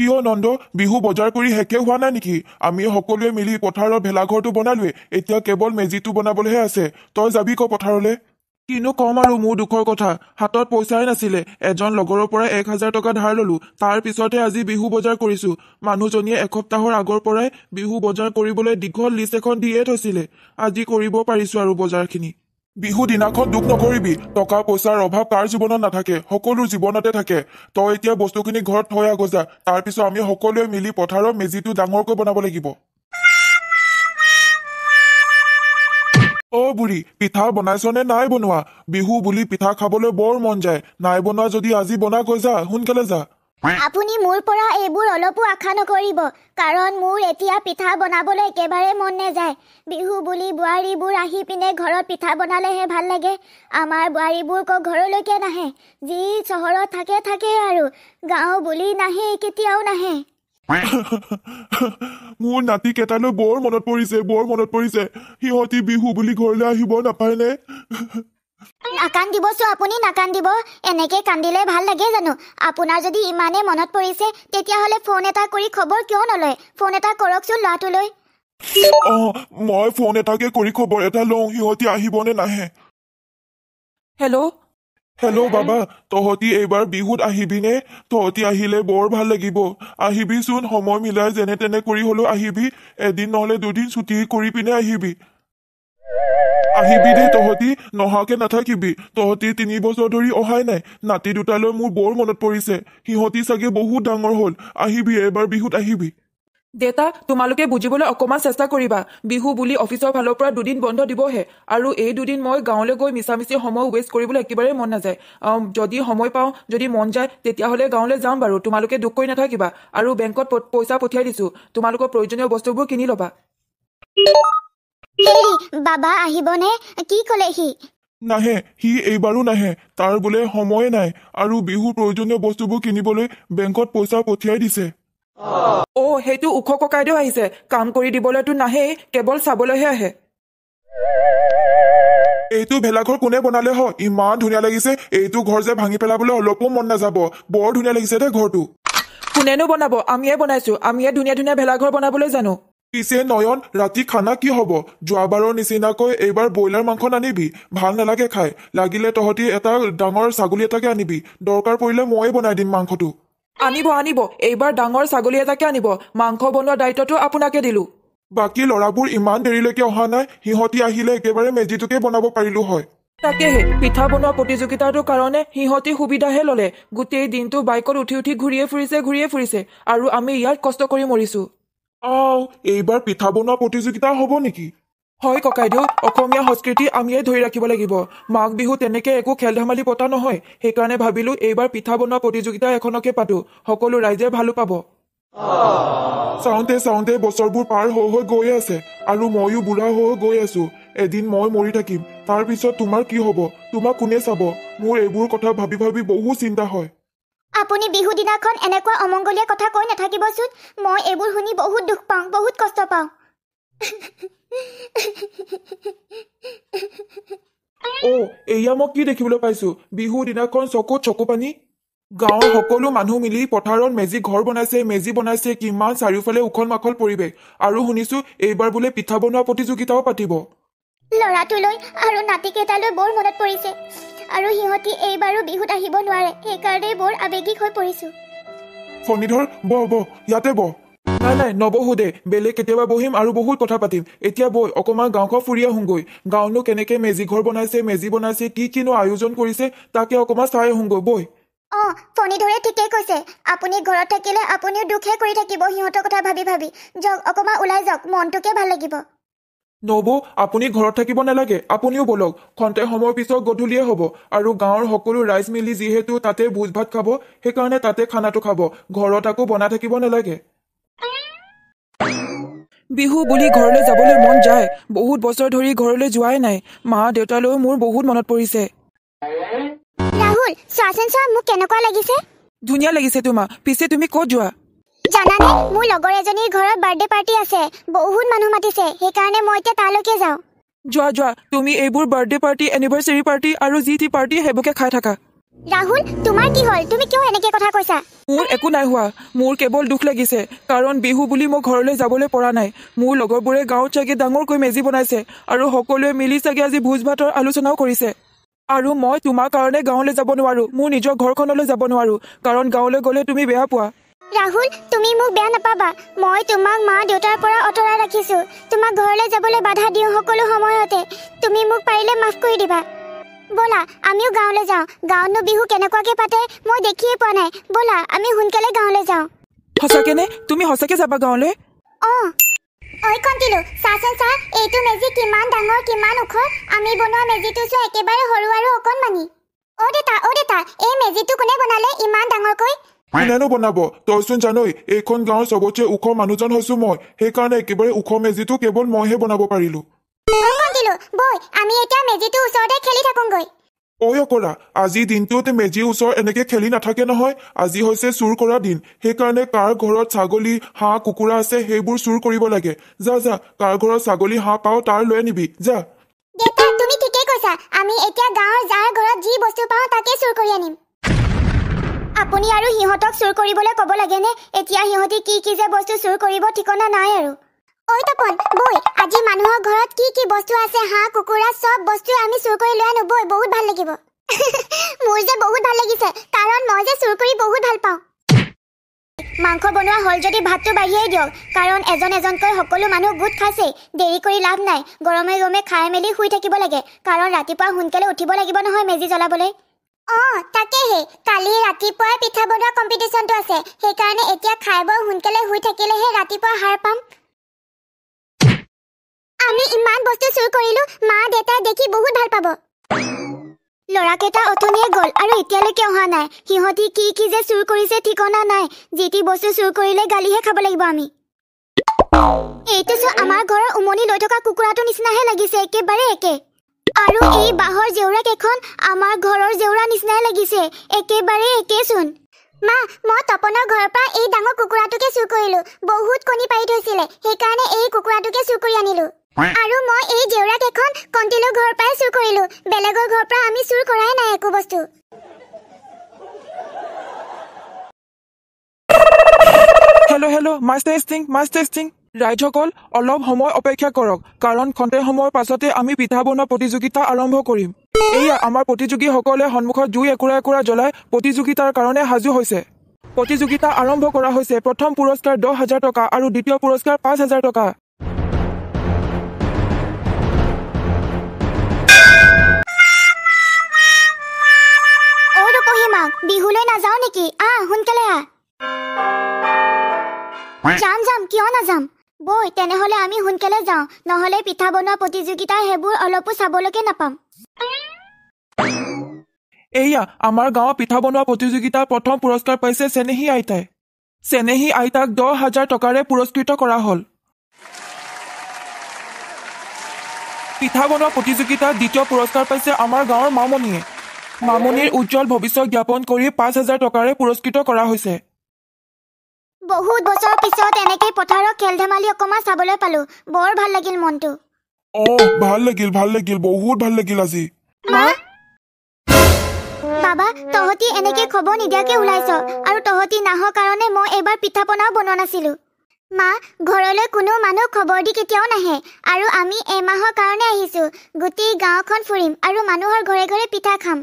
কিয় নন্দ বিহু বজাৰ কৰি শেষে হোৱা নাই নেকি আমি সকলোৱে মিলি পথাৰত ভেলাঘৰটো বনালোৱে এতিয়া কেৱল মেজিটো বনাবলৈহে আছে তই যাবি ক পথাৰলৈ কিনো কম আৰু মোৰ দুখৰ কথা হাতত পইচাই নাছিলে এজন লগৰৰ পৰা 1000 টকা ধাৰ ললো তাৰ পিছতে আজি বিহু বজাৰ কৰিছো মানুহজনীয়ে এসপ্তাহৰ আগৰ পৰাই বিহু বজাৰ কৰিবলৈ দীঘল লিষ্ট এখন দিয়ে থৈছিলে আজি কৰিব পাৰিছো আৰু বজাৰখিনি বিহু দিনাখন দুখ নকৰিবি টকা পইচাৰ অভাৱ কাৰ জীৱনত নাথাকে সকলো জীৱনতে থাকে তই এতিয়া বস্তুখিনি ঘৰত থৈ আগজা তাৰ পিছত আমি সকলোৱে মিলি পথাৰৰ মেজিটো ডাঙৰকৈ বনাব লাগিব অ বুঢ়ী পিঠা বনাইছনে নাই বনোৱা বিহু বুলি পিঠা খাবলৈ বৰ মন যায় নাই বনোৱা যদি আজি বনা কৈ যা সোনকালে যা আপুনি মোৰ পৰা এইবোৰ অলপো আশা নকৰিব কাৰণ মোৰ এতিয়া পিঠা বনাবলৈ একেবাৰে মন নাযায় বিহু বুলি বোৱাৰীবোৰ আহি পিনে ঘৰত পিঠা বনালেহে ভাল লাগে আমাৰ বোৱাৰীবোৰ ঘৰলৈকে নাহে যি চহৰত থাকে আৰু গাঁও বুলি নাহে কেতিয়াও নাহে মোৰ নাতি কেইটালৈ বৰ মনত পৰিছে সিহঁতি বিহু বুলি ঘৰলৈ আহিব নাপায়নে নাকান্দিবচো আপুনি নাকান্দিব এনেকে কান্দিলে ভাল লাগে জানো আপোনাৰ যদি ইমানে মনত পৰিছে তেতিয়াহ'লে ফোন এটা কৰি খবৰ কিয় নলয় ফোন এটা কৰকচোন ল'ৰাটোলৈ মই ফোন এটাকে কৰি খবৰ এটা লওঁ সিহঁতি আহিবনে নাহে হেল্ল' বাবা তহঁতি এইবাৰ বিহুত আহিবিনে তহঁতি আহিলে বৰ ভাল লাগিব আহিবিচোন সময় মিলাই যেনে তেনে কৰি হলেও আহিবি এদিন নহলে দুদিন ছুটি কৰি পিনে আহিবি দেই তহঁতি নহাকে নাথাকিবি তহঁতি 3 বছৰ ধৰি অহাই নাই নাতি দুটালৈ মোৰ বৰ মনত পৰিছে সিহঁতি চাগে বহুত ডাঙৰ হল আহিবি এবাৰ বিহুত আহিবি দেতা তোমালোকে বুজিবলৈ অকমান চেষ্টা কৰিবা বিহু বুলি অফিচৰ ফালৰ পৰা 2 দিন বন্ধ দিবহে আৰু এই 2 দিন মই গাঁৱলৈ গৈ মিছামিছি সময় ৱেষ্ট কৰিবলৈ একেবাৰে মন নাযায় যদি সময় পাওঁ যদি মন যায় তেতিয়াহ'লে গাঁৱলৈ যাম বাৰু তোমালোকে দুখ কৰি নাথাকিবা আৰু বেংকত পইচা পঠিয়াই দিছো তোমালোকৰ প্ৰয়োজনীয় বস্তুবোৰ কিনি ল'বা বাবা আহিবনে কি ক'লে সি নাহে সি এইবাৰো নাহে তাৰ বোলে সময় নাই আৰু বিহুৰ প্ৰয়োজনীয় বস্তুবোৰ কিনিবলৈ বেংকত পইচা পঠিয়াই দিছে সেইটো ওখ ককাইদেউ আহিছে কাম কৰি দিবলৈতো নাহেই কেৱল চাবলৈহে আহে এইটো ভেলাঘৰ কোনে বনালে হয় ইমান ধুনীয়া লাগিছে এইটো ঘৰ যে ভাঙি পেলাবলৈ অলপো মন নাযাব বৰ ধুনীয়া লাগিছে দে ঘৰটো কোনেনো বনাব আমিয়ে বনাইছো আমিয়ে ধুনীয়া ধুনীয়া ভেলাঘৰ বনাবলৈ জানো পিছে নয়ন ৰাতি খানা কি হ'ব যোৱাবাৰৰ নিচিনাকৈ এইবাৰ ব্ৰইলাৰ মাংস নানিবি ভাল নালাগে খাই লাগিলে তহঁতি এটা ডাঙৰ ছাগলী এটাকে আনিবি দৰকাৰ পৰিলে ময়ে বনাই দিম মাংসটো আনিব এইবাৰ ডাঙৰ ছাগলী এটাকে আনিব মাংস বনোৱা দায়িত্বটো আপোনাকে দিলো বাকী ল'ৰাবোৰ ইমান দেৰিলৈকে অহা নাই সিহঁতি আহিলে একেবাৰে মেজিটোকে বনাব পাৰিলো হয় তাকেহে পিঠা বনোৱা প্ৰতিযোগিতাটোৰ কাৰণে সিহঁতি সুবিধাহে ললে গোটেই দিনটো বাইকত উঠি ঘূৰিয়ে ফুৰিছে আৰু আমি ইয়াত কষ্ট কৰি মৰিছো এইবাৰ পিঠা বনোৱা প্ৰতিযোগিতা হ'ব নেকি হয় ককাইদেউ অসমীয়া সংস্কৃতি আমিয়ে ধৰি ৰাখিব লাগিব মাঘ বিহু তেনেকে একো খেল ধেমালি পতা নহয় সেইকাৰণে ভাবিলো এইবাৰ পিঠা বনোৱা প্ৰতিযোগিতা এখনকে পাতো সকলো ৰাইজে ভালো পাব চাওঁতে বছৰবোৰ পাৰ হৈ গৈ আছে আৰু ময়ো বুঢ়া হৈ গৈ আছো এদিন মই মৰি থাকিম তাৰ পিছত তোমাৰ কি হ'ব তোমাক কোনে চাব মোৰ এইবোৰ কথা ভাবি বহু চিন্তা হয় আপুনি বিহু দিনাখন এনেকুৱা অমংগলীয়া কথা কৈ নাথাকিবচোন মই এইবোৰ শুনি বহুত দুখ পাওঁ বহুত কষ্ট পাওঁ এয়া মই কি দেখিবলৈ পাইছো বিহু দিনাখন চকু পানী গাঁৱৰ সকলো মানুহ মিলি পথাৰত মেজি বনাইছে কিমান চাৰিওফালে উখল মাখল পৰিৱেশ আৰু শুনিছো এইবাৰ বোলে পিঠা বনোৱা প্ৰতিযোগিতাও পাতিব ল'ৰাটোলৈ আৰু নাতিকেইটালৈ বৰ মনত পৰিছে আৰু সিহঁতি এইবাৰো বিহুত আহিব নোৱাৰে সেইকাৰণে বৰ আৱেগিক হৈ পৰিছো ফণীধৰ বহ ইয়াতে বহ নাই নবহো দে বেলেগ কেতিয়াবা বহিম আৰু বহুত কথা পাতিম এতিয়া বৈ অকমান গাঁওখন ফুৰি আহোঁগৈ গাঁৱনো কেনেকে মেজি ঘৰ মেজি বনাইছে কিনো আয়োজন কৰিছে তাকে অকমান চাই আহোঁগৈ বৈ ফণীধৰে ঠিকেই কৈছে আপুনি ঘৰত থাকিলে আপুনিও দুখে কৰি থাকিব সিহঁতৰ কথা ভাবি যাওক অকমান ওলাই যাওক মনটোকে ভাল লাগিব নবৌ আপুনি ঘৰত থাকিব নালাগে আপুনিও বলক খন্তে সময়ৰ পিছত গধূলিয়ে হ'ব আৰু গাঁৱৰ সকলো ৰাইজ মিলি যিহেতু তাতে ভোজ ভাত খাব সেইকাৰণে তাতে খানাটো খাব ঘৰত আকৌ বনাই থাকিব নালাগে বিহু বুলি ঘৰলৈ যাবলৈ মন যায় বহুত বছৰ ধৰি ঘৰলৈ যোৱাই নাই মা দেউতালৈ মোৰ বহুত মনত পৰিছে ৰাহুল চোৱাচোন মোক কেনেকুৱা লাগিছে ধুনীয়া লাগিছে তোমাৰ পিছে তুমি ক'ত যোৱা জানানে মোৰ লগৰ এজনীৰ ঘৰত বাৰ্থডে পাৰ্টি আছে বহুত মানুহ মাতিছে সেইকাৰণে মই এতিয়া তালৈকে যাওঁ যোৱা তুমি এইবোৰ বাৰ্থডে পাৰ্টি এনিভাৰ্চাৰী পাৰ্টি আৰু যি টি পাৰ্টি সেইবোৰকে খাই থাকা ৰাহুল তোমাৰ কি হ'ল তুমি কিয় এনেকে কথা কৈছা মোৰ একো নাই হোৱা মোৰ কেৱল দুখ লাগিছে কাৰণ বিহু বুলি মই ঘৰলৈ যাবলৈ পৰা নাই মোৰ লগৰবোৰে গাঁৱত চাগে ডাঙৰকৈ মেজি বনাইছে আৰু সকলোৱে মিলি চাগে আজি ভোজ ভাতৰ আলোচনাও কৰিছে আৰু মই তোমাৰ কাৰণে গাঁৱলৈ যাব নোৱাৰো মোৰ নিজৰ ঘৰখনলৈ যাব নোৱাৰো কাৰণ গাঁৱলৈ গ'লে তুমি বেয়া পোৱা ৰাহুল তুমি মোক বেয়া নাপাবা মই তোমাক মা দেউতাৰ পৰা অতৰাই ৰাখিছো তোমাক ঘৰলৈ যাবলৈ বাধা দিওঁ সকলো সময়তে তুমি মোক পাৰিলে মাফ কৰি দিবা ব'লা আমিও গাঁৱলৈ যাওঁ গাঁৱতনো বিহু কেনেকুৱাকে পাতে মই দেখিয়ে পোৱা নাই ব'লা আমি সোনকালে গাঁৱলৈ যাওঁ সঁচাকেনে তুমি সঁচাকে যাবা গাঁৱলৈ ঐ কণ্টিলো চাচোন চা এইটো মেজি কিমান ডাঙৰ কিমান ওখ আমি বনোৱা মেজিটো চোৱা একেবাৰে সৰু আৰু অকণমানি অ' দেতা এই মেজিটো কোনে বনালে ইমান ডাঙৰকৈ কোনেনো বনাব তইচোন জানই এইখন গাঁৱৰ চবতছে ওখ মানুহজন হৈছো মই সেইকাৰণে একেবাৰে ওখ মেজিটো কেৱল মইহে বনাব পাৰিলো কণ্টিলো বৈ আমি এতিয়া মেজিটোৰ ওচৰতে খেলি থাকোঁগৈ ঐ অকৰা আজি দিনটোত মেজিৰ ওচৰত এনেকে খেলি নাথাকে নহয় আজি হৈছে চুৰ কৰা দিন সেইকাৰণে কাৰ ঘৰত ছাগলী হাঁহ কুকুৰা আছে সেইবোৰ চুৰ কৰিব লাগে যা কাৰ ঘৰত ছাগলী হাঁহ পাওঁ তাৰ লৈ আনিবি যা দেতা তুমি ঠিকেই কৈছা আমি এতিয়া গাঁৱৰ যাৰ ঘৰত যি বস্তু পাওঁ তাকে চুৰ কৰি আনিম আপুনি আৰু সিহঁতক চুৰ কৰিবলৈ ক'ব লাগেনে এতিয়া সিহঁতি কি যে বস্তু চুৰ কৰিব ঠিকনা নাই আৰু ঐ তপন বৈ আজি মানুহৰ ঘৰত কি বস্তু আছে হাঁহ কুকুৰা চব বস্তু আমি চুৰ কৰি লৈ আনো বৈ বহুত ভাল লাগিব মোৰ যে বহুত ভাল লাগিছে কাৰণ মই যে চুৰ কৰি বহুত ভাল পাওঁ মাংস বনোৱা হ'ল যদি ভাতটো বাঢ়িয়েই দিয়ক কাৰণ এজনকৈ সকলো মানুহ গোট খাইছে দেৰি কৰি লাভ নাই গৰমে খাই মেলি শুই থাকিব লাগে কাৰণ ৰাতিপুৱা সোনকালে উঠিব লাগিব নহয় মেজি জ্বলাবলৈ তাকেহে কালি ৰাতিপুৱাই পিঠা বনোৱা কম্পিটিশ্যনটো আছে সেইকাৰণে এতিয়া খাই বৈ সোনকালে শুই থাকিলেহে ৰাতিপুৱা হাৰ পাম আমি ইমান বস্তু চুৰ কৰিলো মা দেউতাই দেখি বহুত ভাল পাব ল'ৰাকেইটা অথনিয়ে গ'ল আৰু এতিয়ালৈকে অহা নাই সিহঁতি কি যে চুৰ কৰিছে ঠিকনা নাই যি বস্তু চুৰ কৰিলে গালিহে খাব লাগিব আমি এইটো চোৱা আমাৰ ঘৰৰ উমনি লৈ থকা কুকুৰাটোৰ নিচিনাহে লাগিছে একেবাৰে একে আৰু এই বাঁহৰ জেউৰা কেইখন আমাৰ ঘৰৰ জেউৰা নিচিনাই লাগিছে একেবাৰে একেচোন মা মই তপনৰ ঘৰৰ পৰা এই ডাঙৰ কুকুৰাটোকে চুৰ কৰিলো বহুত কণী পাৰি থৈছিলে সেইকাৰণে এই কুকুৰাটোকে চুৰ কৰি আনিলো আৰু মই এই জেউৰা কেইখন কণ্টিলৰ ঘৰৰ পৰাই চুৰ কৰিলো বেলেগৰ ঘৰৰ পৰা আমি চুৰ কৰাই নাই একো বস্তু হেল্ল' মাছ টেষ্টিং ৰাইজসকল অলপ সময় অপেক্ষা কৰক কাৰণ খন্তেক সময়ৰ পাছতে আমি পিঠা বনোৱা প্ৰতিযোগিতা আৰম্ভ কৰিম এয়া আমাৰ প্ৰতিযোগীসকলে সন্মুখত জুই একুৰা জ্বলাই প্ৰতিযোগিতাৰ কাৰণে সাজু হৈছে প্ৰতিযোগিতা আৰম্ভ কৰা হৈছে প্ৰথম পুৰস্কাৰ 10,000 টকা আৰু দ্বিতীয় পুৰস্কাৰ 5,000 টকা বিহুলৈ নাযাওঁ নেকি সোনকালে যাম কিয় নাযাম বৈ তেনেহলে আমি সোনকালে যাওঁ নহলে পিঠা বনোৱা প্ৰতিযোগিতাৰ সেইবোৰ অলপো চাবলৈকে নাপাম এয়া আমাৰ গাঁৱৰ পিঠা বনোৱা প্ৰতিযোগিতাৰ প্ৰথম পুৰস্কাৰ পাইছে চেনেহী আইতাক 10,000 টকাৰে পুৰস্কৃত কৰা হ'ল পিঠা বনোৱা প্ৰতিযোগিতাত দ্বিতীয় পুৰস্কাৰ পাইছে আমাৰ গাঁৱৰ মামনিৰ উজ্জ্বল ভৱিষ্যত জ্ঞাপন কৰি 5,000 টকাৰে পুৰস্কৃত কৰা হৈছে বহুত বছৰ পিছত এনেকৈ পথাৰৰ খেল ধেমালি অকণমান চাবলৈ পালো বৰ ভাল লাগিল মনটো ভাল লাগিল বহুত ভাল লাগিল আজি বাবা তহঁতি এনেকে খবৰ নিদিয়াকে ওলাইছ আৰু তহঁতি নাহৰ কাৰণে মই এইবাৰ পিঠা পনাও বনোৱা নাছিলো মা ঘৰলৈ কোনো মানুহ খবৰ দি কেতিয়াও নাহে আৰু আমি এমাহৰ কাৰণে আহিছো গোটেই গাঁওখন ফুৰিম আৰু মানুহৰ ঘৰে ঘৰে পিঠা খাম